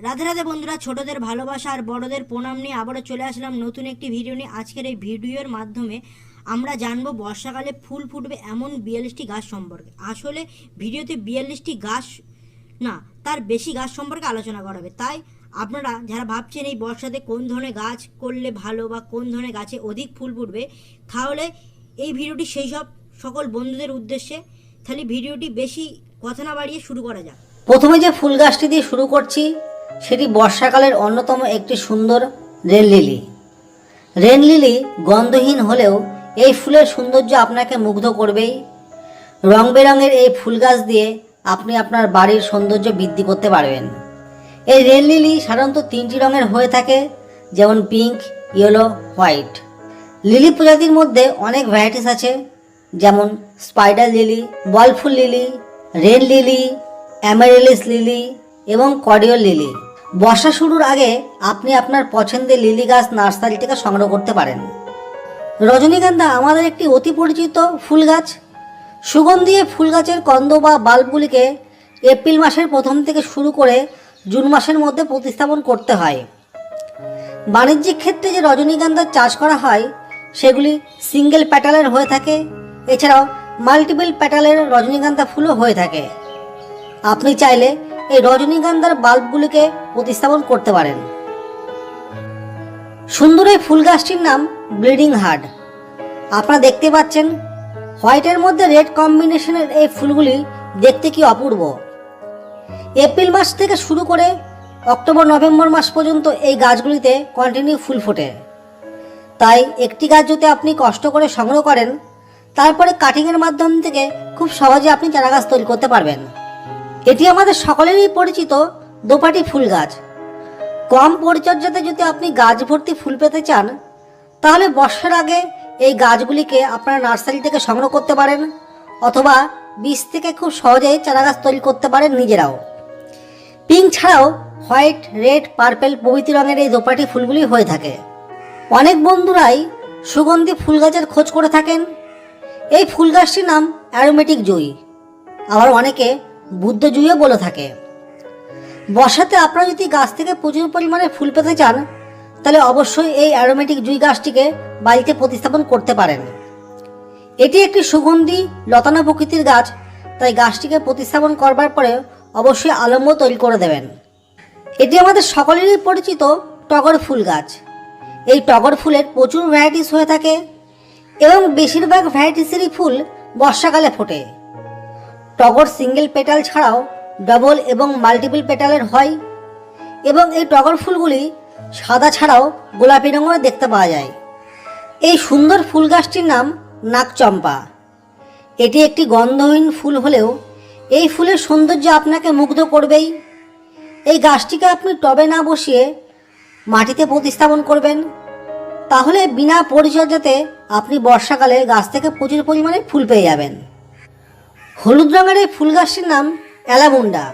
রাধে রাধে বন্ধুরা, ছোটদের ভালোবাসা আর বড়দের প্রণাম নিয়ে আবারও চলে আসলাম নতুন একটি ভিডিও নিয়ে। আজকের এই ভিডিওর মাধ্যমে আমরা জানবো বর্ষাকালে ফুল ফুটবে এমন 42টি গাছ সম্পর্কে। আসলে ভিডিওতে 42টি গাছ না, তার বেশি গাছ সম্পর্কে আলোচনা করা হবে। তাই আপনারা যারা ভাবছেন এই বর্ষাতে কোন ধরনের গাছ করলে ভালো বা কোন ধরনের গাছে অধিক ফুল ফুটবে, তাহলে এই ভিডিওটি সেই সব সকল বন্ধুদের উদ্দেশ্যে। তাহলে ভিডিওটি বেশি কথা না বাড়িয়ে শুরু করা যাক। প্রথমে যে ফুল গাছটি দিয়ে শুরু করছি সেটি বর্ষাকালের অন্যতম একটি সুন্দর রেন লিলি। রেন লিলি গন্ধহীন হলেও এই ফুলের সৌন্দর্য আপনাকে মুগ্ধ করবেই। রং বেরঙের এই ফুল গাছ দিয়ে আপনি আপনার বাড়ির সৌন্দর্য বৃদ্ধি করতে পারবেন। এই রেন লিলি সাধারণত 3টি রঙের হয়ে থাকে, যেমন পিঙ্ক, ইয়েলো, হোয়াইট। লিলি প্রজাতির মধ্যে অনেক ভ্যারাইটিস আছে, যেমন স্পাইডার লিলি, বলফুল lily, rain lily, amaryllis lily এবং কর্ডিয়াল লিলি। বর্ষা শুরুর আগে আপনি আপনার পছন্দের লিলি গাছ নার্সারি থেকে সংগ্রহ করতে পারেন। রজনীগন্ধা আমাদের একটি অতি পরিচিত ফুল গাছ। সুগন্ধি এই ফুল গাছের কন্দ বা বাল্বগুলিকে এপ্রিল মাসের প্রথম থেকে শুরু করে জুন মাসের মধ্যে প্রতিস্থাপন করতে হয়। বাণিজ্যিক ক্ষেত্রে যে রজনীগন্ধার চাষ করা হয় সেগুলি সিঙ্গেল প্যাটালের হয়ে থাকে, এছাড়াও মাল্টিপল প্যাটালের রজনীগন্ধা ফুলও হয়ে থাকে। আপনি চাইলে এই রজনীগন্ধার বাল্বগুলিকে প্রতিস্থাপন করতে পারেন। সুন্দর এই ফুল গাছটির নাম ব্লিডিং হার্ট। আপনারা দেখতে পাচ্ছেন হোয়াইটের মধ্যে রেড কম্বিনেশনের এই ফুলগুলি দেখতে কি অপূর্ব। এপ্রিল মাস থেকে শুরু করে অক্টোবর নভেম্বর মাস পর্যন্ত এই গাছগুলিতে কন্টিনিউ ফুল ফোটে। তাই একটি গাছ যদি আপনি কষ্ট করে সংগ্রহ করেন, তারপরে কাটিংয়ের মাধ্যম থেকে খুব সহজে আপনি চারা গাছ তৈরি করতে পারবেন। এটি আমাদের সকলেরই পরিচিত দোপাটি ফুল গাছ। কম পরিচর্যাতে যদি আপনি গাছ ভর্তি ফুল পেতে চান, তাহলে বর্ষার আগে এই গাছগুলিকে আপনারা নার্সারি থেকে সংগ্রহ করতে পারেন, অথবা বীজ থেকে খুব সহজেই চারা গাছ তৈরি করতে পারেন নিজেরাও। পিঙ্ক ছাড়াও হোয়াইট, রেড, পার্পেল প্রভৃতি রঙের এই দোপাটি ফুলগুলি হয়ে থাকে। অনেক বন্ধুরাই সুগন্ধি ফুল গাছের খোঁজ করে থাকেন। এই ফুল গাছটির নাম অ্যারোমেটিক জুঁই, আবার অনেকে বুদ্ধ জুঁইও বলে থাকে। বর্ষাতে আপনারা যদি গাছ থেকে প্রচুর পরিমাণে ফুল পেতে চান, তাহলে অবশ্যই এই অ্যারোমেটিক জুঁই গাছটিকে বাড়িতে প্রতিস্থাপন করতে পারেন। এটি একটি সুগন্ধি লতানো প্রকৃতির গাছ, তাই গাছটিকে প্রতিস্থাপন করবার পরে অবশ্যই আলম্ব তৈরি করে দেবেন। এটি আমাদের সকলেরই পরিচিত টগর ফুল গাছ। এই টগর ফুলের প্রচুর ভ্যারাইটিস হয়ে থাকে এবং বেশিরভাগ ভ্যারাইটিসেরই ফুল বর্ষাকালে ফোটে। টগর সিঙ্গেল পেটাল ছাড়াও ডবল এবং মাল্টিপল পেটালের হয় এবং এই টগর ফুলগুলি সাদা ছাড়াও গোলাপি রঙের দেখতে পাওয়া যায়। এই সুন্দর ফুল গাছটির নাম নাগচম্পা। এটি একটি গন্ধহীন ফুল হলেও এই ফুলের সৌন্দর্য আপনাকে মুগ্ধ করবেই। এই গাছটিকে আপনি টবে না বসিয়ে মাটিতে প্রতিস্থাপন করবেন, তাহলে বিনা পরিচর্যাতে আপনি বর্ষাকালে গাছ থেকে প্রচুর পরিমাণে ফুল পেয়ে যাবেন। হলুদ রঙের এই ফুল গাছটির নাম অ্যালামুন্ডা।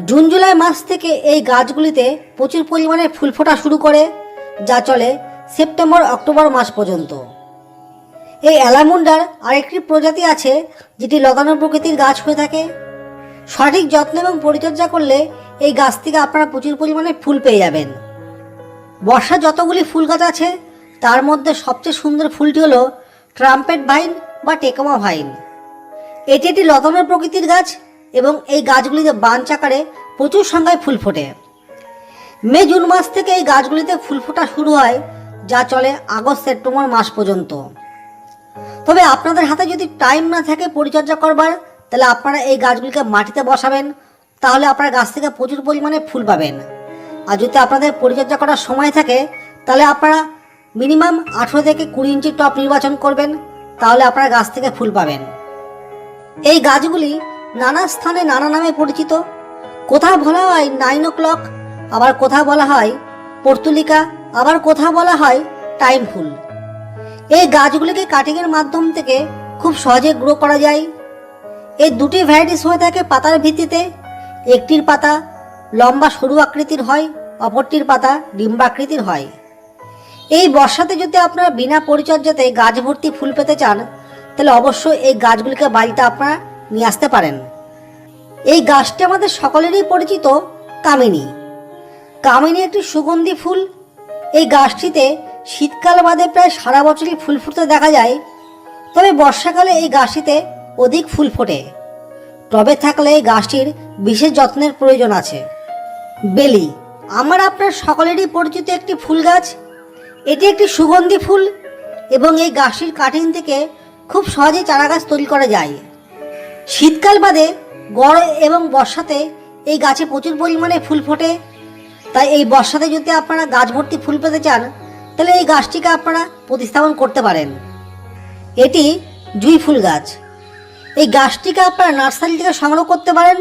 জুন জুলাই মাস থেকে এই গাছগুলিতে প্রচুর পরিমাণে ফুল ফোটা শুরু করে, যা চলে সেপ্টেম্বর অক্টোবর মাস পর্যন্ত। এই অ্যালামুন্ডার আরেকটি প্রজাতি আছে যেটি লতানো প্রকৃতির গাছ হয়ে থাকে। সঠিক যত্ন এবং পরিচর্যা করলে এই গাছ থেকে আপনারা প্রচুর পরিমাণে ফুল পেয়ে যাবেন। বর্ষা যতগুলি ফুল গাছ আছে তার মধ্যে সবচেয়ে সুন্দর ফুলটি হলো ট্রাম্পেট ভাইন বা টেকোমা ভাইন। এটি একটি লতানো প্রকৃতির গাছ এবং এই গাছগুলিতে বাঞ্চ আকারে প্রচুর সংখ্যায় ফুল ফোটে। মে জুন মাস থেকে এই গাছগুলিতে ফুল ফোটা শুরু হয়, যা চলে আগস্ট সেপ্টেম্বর মাস পর্যন্ত। তবে আপনাদের হাতে যদি টাইম না থাকে পরিচর্যা করবার, তাহলে আপনারা এই গাছগুলিকে মাটিতে বসাবেন, তাহলে আপনার গাছ থেকে প্রচুর পরিমাণে ফুল পাবেন। আর যদি আপনাদের পরিচর্যা করার সময় থাকে, তাহলে আপনারা মিনিমাম 18 থেকে 20 ইঞ্চি টব নির্বাচন করবেন, তাহলে আপনারা গাছ থেকে ফুল পাবেন। এই গাছগুলি নানা স্থানে নানা নামে পরিচিত। কোথাও বলা হয় 9 o'clock, আবার কোথাও বলা হয় পর্তুলিকা, আবার কোথাও বলা হয় টাইম ফুল। এই গাছগুলিকে কাটিংয়ের মাধ্যম থেকে খুব সহজে গ্রো করা যায়। এই দুটি ভ্যারাইটিস হয়ে থাকে পাতার ভিত্তিতে। একটির পাতা লম্বা সরু আকৃতির হয়, অপরটির পাতা ডিম্বাকৃতির হয়। এই বর্ষাতে যদি আপনারা বিনা পরিচর্যাতে গাছ ভর্তি ফুল পেতে চান, তাহলে অবশ্যই এই গাছগুলিকে বাড়িতে আপনারা নিয়ে আসতে পারেন। এই গাছটি আমাদের সকলেরই পরিচিত কামিনী। কামিনী একটি সুগন্ধি ফুল। এই গাছটিতে শীতকাল বাদে প্রায় সারা বছরই ফুল ফুটতে দেখা যায়, তবে বর্ষাকালে এই গাছটিতে অধিক ফুল ফোটে। টবে থাকলে এই গাছটির বিশেষ যত্নের প্রয়োজন আছে। বেলি আমার আপনার সকলেরই পরিচিত একটি ফুল গাছ। এটি একটি সুগন্ধি ফুল এবং এই গাছটির কাটিং থেকে খুব সহজেই চারা গাছ তৈরি করা যায়। শীতকাল বাদে গরম এবং বর্ষাতে এই গাছে প্রচুর পরিমাণে ফুল ফোটে। তাই এই বর্ষাতে যদি আপনারা গাছ ভর্তি ফুল পেতে চান, তাহলে এই গাছটিকে আপনারা প্রতিস্থাপন করতে পারেন। এটি জুঁই ফুল গাছ। এই গাছটিকে আপনারা নার্সারি থেকে সংগ্রহ করতে পারেন।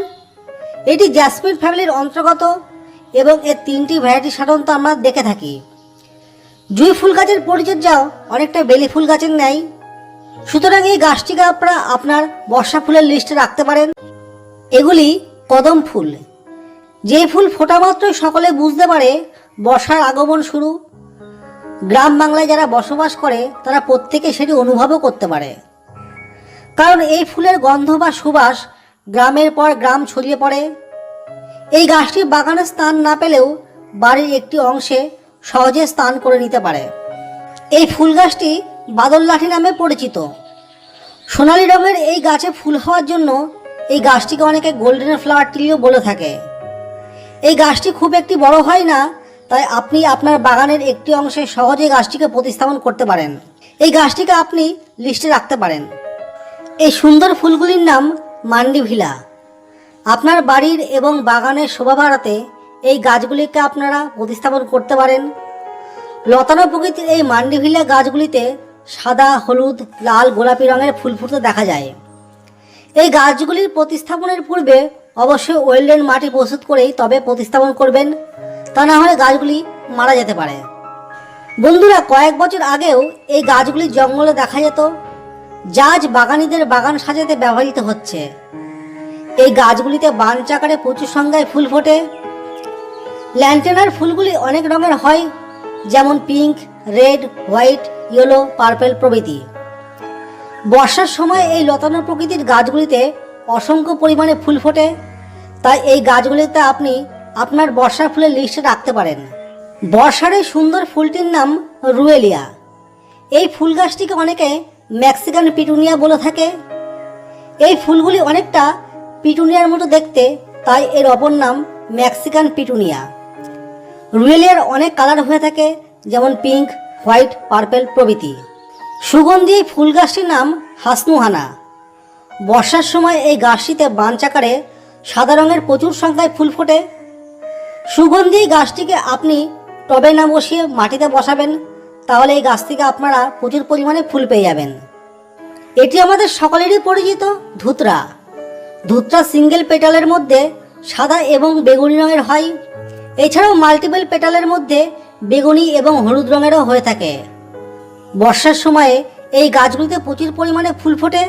এটি জ্যাসমিন ফ্যামিলির অন্তর্গত এবং এর 3টি ভ্যারাইটি সাধারণত আমরা দেখে থাকি। জুঁই ফুল গাছের পরিচর্যাও অনেকটা বেলি ফুল গাছের ন্যায়। সুতরাং এই গাছটিকে আপনারা আপনার বর্ষা ফুলের লিস্টে রাখতে পারেন। এগুলি কদম ফুল। যে ফুল ফোটা মাত্রই সকলে বুঝতে পারে বর্ষার আগমন শুরু। গ্রাম বাংলায় যারা বসবাস করে তারা প্রত্যেকে সেটি অনুভবও করতে পারে, কারণ এই ফুলের গন্ধ বা সুবাস গ্রামের পর গ্রাম ছড়িয়ে পড়ে। এই গাছটি বাগানে স্থান না পেলেও বাড়ির একটি অংশে সহজে স্থান করে নিতে পারে। এই ফুল গাছটি বাদল লাঠি নামে পরিচিত। সোনালি রঙের এই গাছে ফুল হওয়ার জন্য এই গাছটিকে অনেকে গোল্ডেন ফ্লাওয়ার ট্রিও বলে থাকে। এই গাছটি খুব একটি বড় হয় না, তাই আপনি আপনার বাগানের একটি অংশে সহজে গাছটিকে প্রতিস্থাপন করতে পারেন। এই গাছটিকে আপনি লিস্টে রাখতে পারেন। এই সুন্দর ফুলগুলির নাম মান্ডিভিলা। আপনার বাড়ির এবং বাগানের শোভা বাড়াতে এই গাছগুলিকে আপনারা প্রতিস্থাপন করতে পারেন। লতানো প্রকৃতির এই মান্ডিভিলা গাছগুলিতে সাদা, হলুদ, লাল, গোলাপি রঙের ফুল ফুটতে দেখা যায়। এই গাছগুলির প্রতিস্থাপনের পূর্বে অবশ্যই ওয়েলডেন মাটি প্রস্তুত করেই তবে প্রতিস্থাপন করবেন, তা না হলে গাছগুলি মারা যেতে পারে। বন্ধুরা, কয়েক বছর আগেও এই গাছগুলি জঙ্গলে দেখা যেত, যা আজ বাগানীদের বাগান সাজাতে ব্যবহৃত হচ্ছে। এই গাছগুলিতে বাঞ্চ আকারে প্রচুর সংখ্যায় ফুল ফোটে। ল্যান্টেনার ফুলগুলি অনেক রঙের হয়, যেমন pink, red, white, yellow, purple প্রভৃতি। বর্ষার সময় এই লতানো প্রকৃতির গাছগুলিতে অসংখ্য পরিমাণে ফুল ফোটে, তাই এই গাছগুলিতে আপনি আপনার বর্ষার ফুলের লিস্টে রাখতে পারেন। বর্ষার এই সুন্দর ফুলটির নাম রুয়েলিয়া। এই ফুল গাছটিকে অনেকে মেক্সিকান পিটুনিয়া বলে থাকে। এই ফুলগুলি অনেকটা পিটুনিয়ার মতো দেখতে, তাই এর অপর নাম মেক্সিকান পিটুনিয়া। রুয়েলিয়ার অনেক কালার হয়ে থাকে, যেমন পিঙ্ক, হোয়াইট, পার্পেল প্রভৃতি। সুগন্ধি এই ফুল গাছটির নাম হাসনুহানা। বর্ষার সময় এই গাছটিতে বাঞ্চ আকারে সাদা রঙের প্রচুর সংখ্যায় ফুল ফোটে। সুগন্ধি গাছটিকে আপনি টবে না বসিয়ে মাটিতে বসাবেন, তাহলে এই গাছ থেকে আপনারা প্রচুর পরিমাণে ফুল পেয়ে যাবেন। এটি আমাদের সকলেরই পরিচিত ধুতরা। ধুতরা সিঙ্গেল পেটালের মধ্যে সাদা এবং বেগুনি রঙের হয়। এছাড়াও মাল্টিপল পেটালের মধ্যে বেগুনি এবং হলুদ রঙেরও হয়ে থাকে। বর্ষার সময়ে এই গাছগুলিতে প্রচুর পরিমাণে ফুল ফোটে,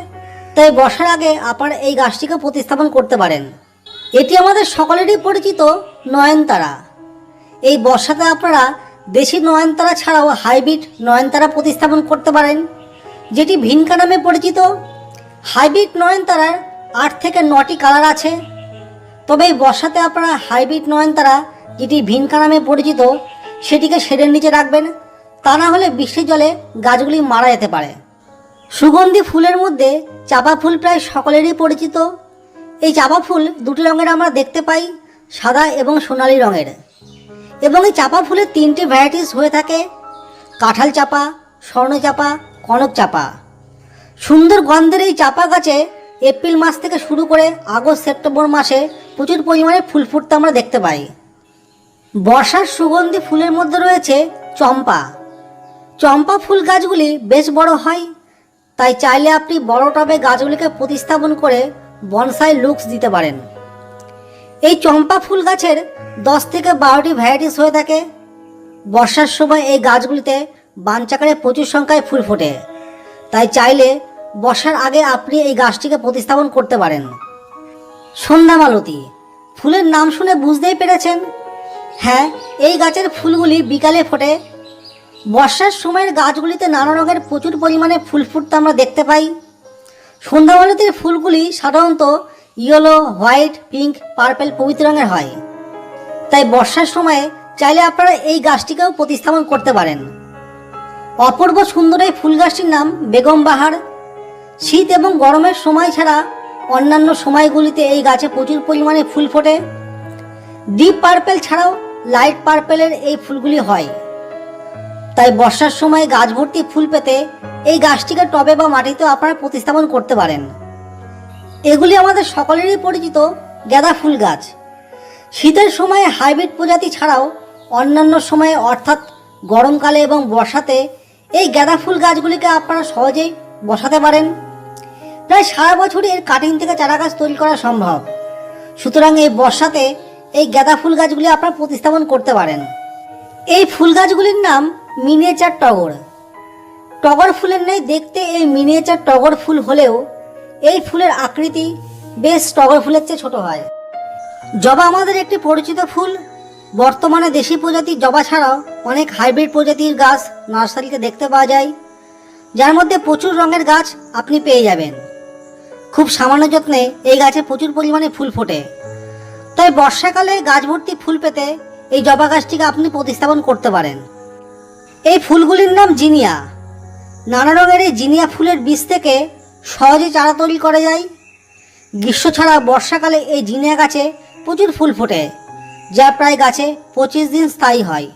তাই বর্ষার আগে আপনারা এই গাছটিকে প্রতিস্থাপন করতে পারেন। এটি আমাদের সকলেরই পরিচিত নয়নতারা। এই বর্ষাতে আপনারা দেশি নয়নতারা ছাড়াও হাইব্রিড নয়নতারা প্রতিস্থাপন করতে পারেন, যেটি ভিনকা নামে পরিচিত। হাইব্রিড নয়নতারার 8 থেকে 9টি কালার আছে, তবে এই বর্ষাতে আপনারা হাইব্রিড নয়নতারা, যেটি ভিনকা নামে পরিচিত, সেটিকে শেডের নিচে রাখবেন, তা না হলে বৃষ্টির জলে গাছগুলি মারা যেতে পারে। সুগন্ধি ফুলের মধ্যে চাপা ফুল প্রায় সকলেরই পরিচিত। এই চাপা ফুল 2টি রঙের আমরা দেখতে পাই, সাদা এবং সোনালি রঙের। এবং এই চাপা ফুলের 3টি ভ্যারাইটিস হয়ে থাকে, কাঁঠাল চাপা, স্বর্ণ চাপা, কনক চাপা। সুন্দর গন্ধের এই চাপা গাছে এপ্রিল মাস থেকে শুরু করে আগস্ট সেপ্টেম্বর মাসে প্রচুর পরিমাণে ফুল ফুটতে আমরা দেখতে পাই। বর্ষার সুগন্ধি ফুলের মধ্যে রয়েছে চম্পা। চম্পা ফুল গাছগুলি বেশ বড় হয়, তাই চাইলে আপনি বড় টবে গাছগুলিকে প্রতিস্থাপন করে বনসাই লুকস দিতে পারেন। এই চম্পা ফুল গাছের 10 থেকে 12টি ভ্যারাইটিস হয়ে থাকে। বর্ষার সময় এই গাছগুলিতে বাঞ্চ আকারে প্রচুর সংখ্যায় ফুল ফোটে, তাই চাইলে বর্ষার আগে আপনি এই গাছটিকে প্রতিস্থাপন করতে পারেন। সন্ধ্যামালতী ফুলের নাম শুনে বুঝতেই পেরেছেন, হ্যাঁ, এই গাছের ফুলগুলি বিকালে ফোটে। বর্ষার সময়ের গাছগুলিতে নানা রঙের প্রচুর পরিমাণে ফুল ফুটতে আমরা দেখতে পাই। সন্ধ্যামালতীর ফুলগুলি সাধারণত ইয়েলো, হোয়াইট, পিঙ্ক, পার্পেল প্রভৃতি রঙের হয়, তাই বর্ষার সময়ে চাইলে আপনারা এই গাছটিকেও প্রতিস্থাপন করতে পারেন। অপূর্ব সুন্দর এই ফুল গাছটির নাম বেগম বাহার। শীত এবং গরমের সময় ছাড়া অন্যান্য সময়গুলিতে এই গাছে প্রচুর পরিমাণে ফুল ফোটে। ডিপ পার্পেল ছাড়াও লাইট পার্পেলের এই ফুলগুলি হয়। তাই বর্ষার সময় গাছ ভর্তি ফুল পেতে এই গাছটিকে টবে বা মাটিতেও আপনারা প্রতিস্থাপন করতে পারেন। এগুলি আমাদের সকলেরই পরিচিত গাঁদা ফুল গাছ। শীতের সময়ে হাইব্রিড প্রজাতি ছাড়াও অন্যান্য সময়ে অর্থাৎ গরমকালে এবং বর্ষাতে এই গাঁদা ফুল গাছগুলিকে আপনারা সহজেই বসাতে পারেন। প্রায় সারা বছরই এর কাটিং থেকে চারা গাছ তৈরি করা সম্ভব। সুতরাং এই বর্ষাতে এই গাঁদা ফুল গাছগুলি আপনারা প্রতিস্থাপন করতে পারেন। এই ফুল গাছগুলির নাম মিনিয়েচার টগর। টগর ফুলের ন্যায় দেখতে এই মিনিয়েচার টগর ফুল হলেও এই ফুলের আকৃতি বেশ টগর ফুলের চেয়ে ছোট হয়। জবা আমাদের একটি পরিচিত ফুল। বর্তমানে দেশি প্রজাতির জবা ছাড়াও অনেক হাইব্রিড প্রজাতির গাছ নার্সারিতে দেখতে পাওয়া যায়, যার মধ্যে প্রচুর রঙের গাছ আপনি পেয়ে যাবেন। খুব সামান্য যত্নে এই গাছে প্রচুর পরিমাণে ফুল ফোটে। তাই বর্ষাকালে গাছ ভর্তি ফুল পেতে এই জবা গাছটিকে আপনি প্রতিস্থাপন করতে পারেন। এই ফুলগুলির নাম জিনিয়া। নানা রঙের এই জিনিয়া ফুলের বীজ থেকে সহজে চারা তৈরি করা যায়। গ্রীষ্ম ছাড়া বর্ষাকালে এই জিনিয়া গাছে প্রচুর ফুল ফোটে, যা প্রায় গাছে 25 দিন স্থায়ী হয়।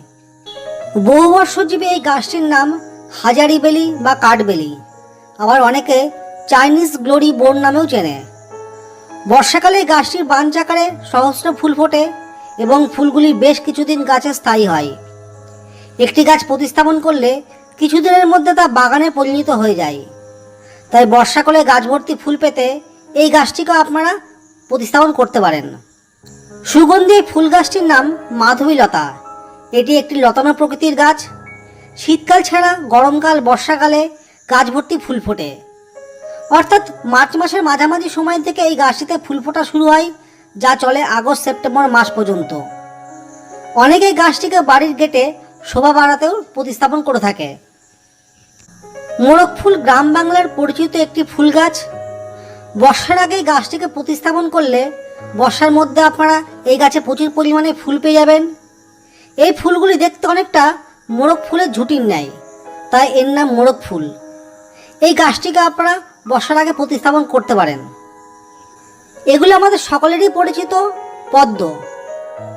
বহুবর্ষজীবী এই গাছটির নাম হাজারি বেলি বা কাঠবেলি, আবার অনেকে চাইনিজ গ্লোরি বোর্ড নামেও চেনে। বর্ষাকালে এই গাছটির বাঞ্চাকারে সহস্র ফুল ফোটে এবং ফুলগুলি বেশ কিছুদিন গাছে স্থায়ী হয়। একটি গাছ প্রতিস্থাপন করলে কিছুদিনের মধ্যে তা বাগানে পরিণত হয়ে যায়। তাই বর্ষাকালে গাছ ভর্তি ফুল পেতে এই গাছটিকে আপনারা প্রতিস্থাপন করতে পারেন। সুগন্ধি এই ফুল গাছটির নাম মাধবীলতা। এটি একটি লতানো প্রকৃতির গাছ। শীতকাল ছাড়া গরমকাল বর্ষাকালে গাছ ভর্তি ফুল ফোটে। অর্থাৎ মার্চ মাসের মাঝামাঝি সময় থেকে এই গাছটিতে ফুল ফোটা শুরু হয়, যা চলে আগস্ট সেপ্টেম্বর মাস পর্যন্ত। অনেকে এই গাছটিকে বাড়ির গেটে শোভা বাড়াতেও প্রতিস্থাপন করে থাকে। মোরগ ফুল গ্রাম বাংলার পরিচিত একটি ফুল গাছ। বর্ষার আগে এই গাছটিকে প্রতিস্থাপন করলে বর্ষার মধ্যে আপনারা এই গাছে প্রচুর পরিমাণে ফুল পেয়ে যাবেন। এই ফুলগুলি দেখতে অনেকটা মোরগ ফুলের ঝুঁটির ন্যায়, তাই এর নাম মোরগ ফুল। এই গাছটিকে আপনারা বর্ষার আগে প্রতিস্থাপন করতে পারেন। এগুলো আমাদের সকলেরই পরিচিত পদ্ম।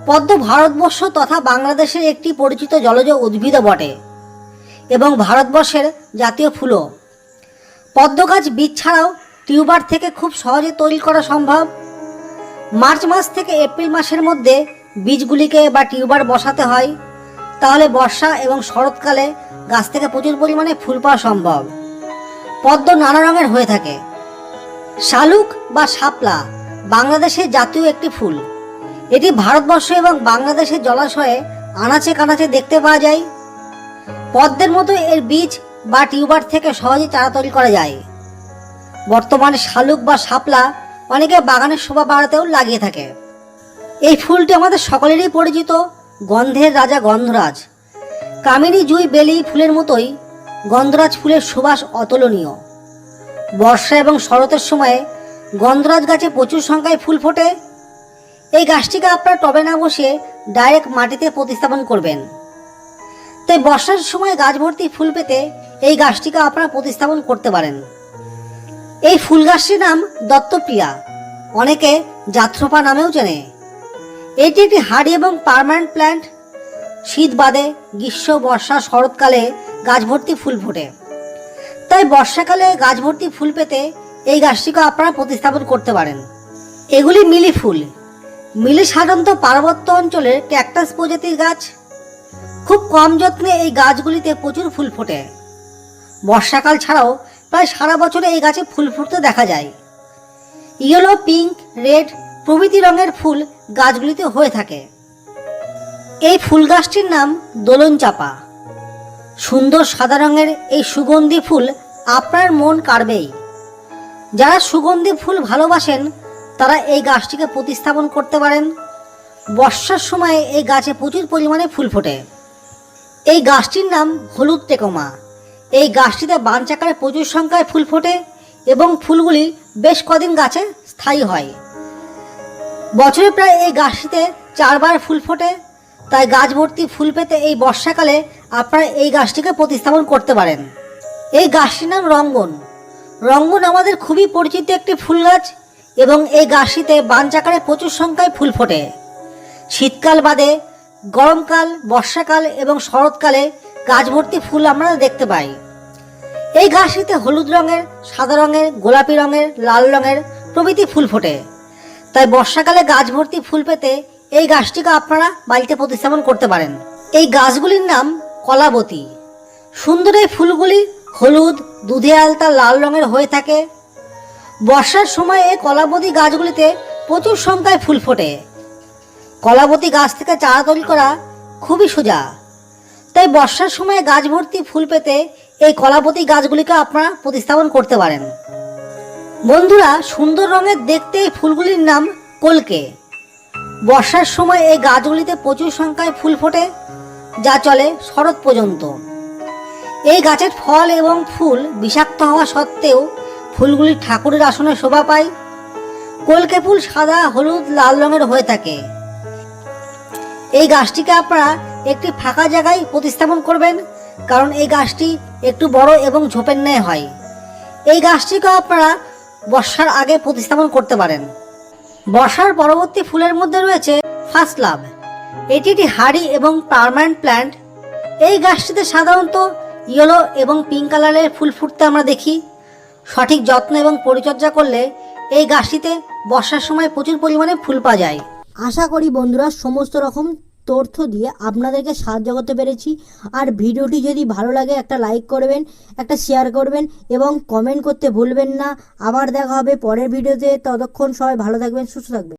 পদ্ম ভারতবর্ষ তথা বাংলাদেশের একটি পরিচিত জলজ উদ্ভিদও বটে এবং ভারতবর্ষের জাতীয় ফুলও। পদ্ম গাছ বীজ ছাড়াও টিউবার থেকে খুব সহজে তৈরি করা সম্ভব। মার্চ মাস থেকে এপ্রিল মাসের মধ্যে বীজগুলিকে বা টিউবার বসাতে হয়, তাহলে বর্ষা এবং শরৎকালে গাছ থেকে প্রচুর পরিমাণে ফুল পাওয়া সম্ভব। পদ্ম নানা রঙের হয়ে থাকে। শালুক বা শাপলা বাংলাদেশের জাতীয় একটি ফুল। এটি ভারতবর্ষ এবং বাংলাদেশের জলাশয়ে আনাচে কানাচে দেখতে পাওয়া যায়। পদ্মের মতো এর বীজ বা টিউবার থেকে সহজে চারা তৈরি করা যায়। বর্তমানে শালুক বা শাপলা অনেকে বাগানের শোভা বাড়াতেও লাগিয়ে থাকে। এই ফুলটি আমাদের সকলেরই পরিচিত গন্ধের রাজা গন্ধরাজ। কামিনী জুঁই বেলি ফুলের মতোই গন্ধরাজ ফুলের সুবাস অতুলনীয়। বর্ষা এবং শরতের সময়ে গন্ধরাজ গাছে প্রচুর সংখ্যায় ফুল ফোটে। এই গাছটিকে আপনারা টবে না বসে ডাইরেক্ট মাটিতে প্রতিস্থাপন করবেন। তাই বর্ষার সময় গাছ ভর্তি ফুল পেতে এই গাছটিকে আপনারা প্রতিস্থাপন করতে পারেন। এই ফুল গাছটির নাম দত্তপ্রিয়া, অনেকে জাথ্রোপা নামেও চেনে। এটি একটি হার্ডি এবং পার্মানেন্ট প্ল্যান্ট। শীত বাদে গ্রীষ্ম বর্ষা শরৎকালে গাছ ভর্তি ফুল ফোটে। তাই বর্ষাকালে গাছ ভর্তি ফুল পেতে এই গাছটিকে আপনারা প্রতিস্থাপন করতে পারেন। এগুলি মিলি ফুল। মিলি সাধারণত পার্বত্য অঞ্চলের ক্যাকটাস প্রজাতির গাছ। খুব কম যত্নে এই গাছগুলিতে প্রচুর ফুল ফোটে। বর্ষাকাল ছাড়াও প্রায় সারা বছরে এই গাছে ফুল ফুটতে দেখা যায়। ইয়েলো, পিঙ্ক, রেড প্রভৃতি রঙের ফুল গাছগুলিতে হয়ে থাকে। এই ফুল গাছটির নাম দোলন চাপা। সুন্দর সাদা রঙের এই সুগন্ধি ফুল আপনার মন কাড়বেই। যারা সুগন্ধি ফুল ভালোবাসেন তারা এই গাছটিকে প্রতিস্থাপন করতে পারেন। বর্ষার সময় এই গাছে প্রচুর পরিমাণে ফুল ফোটে। এই গাছটির নাম হলুদ টেকোমা। এই গাছটিতে বাঞ্চাকারে প্রচুর সংখ্যায় ফুল ফোটে এবং ফুলগুলি বেশ কদিন গাছে স্থায়ী হয়। বছরে প্রায় এই গাছটিতে 4 বার ফুল ফোটে। তাই গাছ ভর্তি ফুল পেতে এই বর্ষাকালে আপনারা এই গাছটিকে প্রতিস্থাপন করতে পারেন। এই গাছটির নাম রঙ্গন। রঙ্গন আমাদের খুবই পরিচিত একটি ফুল গাছ এবং এই গাছটিতে বাঞ্চাকারে প্রচুর সংখ্যায় ফুল ফোটে। শীতকাল বাদে গরমকাল, বর্ষাকাল এবং শরৎকালে গাছ ভর্তি ফুল আমরা দেখতে পাই। এই গাছটিতে হলুদ রঙের, সাদা রঙের, গোলাপি রঙের, লাল রঙের প্রভৃতি ফুল ফোটে। তাই বর্ষাকালে গাছ ভর্তি ফুল পেতে এই গাছটিকে আপনারা বাড়িতে প্রতিস্থাপন করতে পারেন। এই গাছগুলির নাম কলাবতী। সুন্দর এই ফুলগুলি হলুদ, দুধে আলতা লাল রঙের হয়ে থাকে। বর্ষার সময় এই কলাবতী গাছগুলিতে প্রচুর সংখ্যায় ফুল ফোটে। কলাবতী গাছ থেকে চারা তৈরি করা খুবই সোজা। তাই বর্ষার সময় গাছ ভর্তি ফুল পেতে এই কলাবতী গাছগুলিকে আপনারা প্রতিস্থাপন করতে পারেন। বন্ধুরা, সুন্দর রঙের দেখতে এই ফুলগুলির নাম কলকে। বর্ষার সময় এই গাছগুলিতে প্রচুর সংখ্যায় ফুল ফোটে, যা চলে শরৎ পর্যন্ত। এই গাছের ফল এবং ফুল বিষাক্ত হওয়া সত্ত্বেও ফুলগুলি ঠাকুরের আসনে শোভা পায়। কলকে ফুল সাদা, হলুদ, লাল রঙের হয়ে থাকে। এই গাছটিকে আপনারা একটি ফাঁকা জায়গায় প্রতিস্থাপন করবেন, কারণ এই গাছটি একটু বড় এবং ঝোপের ন্যায় হয়। এই গাছটিকে আপনারা বর্ষার আগে প্রতিস্থাপন করতে পারেন। বর্ষার পরবর্তী ফুলের মধ্যে রয়েছে ফার্স্ট লাভ। এটি একটি হার্ডি এবং পার্মানেন্ট প্ল্যান্ট। এই গাছটিতে সাধারণত ইয়েলো এবং পিঙ্ক কালারের ফুল ফুটতে আমরা দেখি। সঠিক যত্ন এবং পরিচর্যা করলে এই গাছটিতে বর্ষার সময় প্রচুর পরিমাণে ফুল পাওয়া যায়। আশা করি বন্ধুরা সমস্ত রকম তথ্য দিয়ে আপনাদেরকে সাহায্য করতে পেরেছি। আর ভিডিওটি যদি ভালো লাগে একটা লাইক করবেন, একটা শেয়ার করবেন এবং কমেন্ট করতে ভুলবেন না। আবার দেখা হবে পরের ভিডিওতে। ততক্ষণ সবাই ভালো থাকবেন, সুস্থ থাকবেন।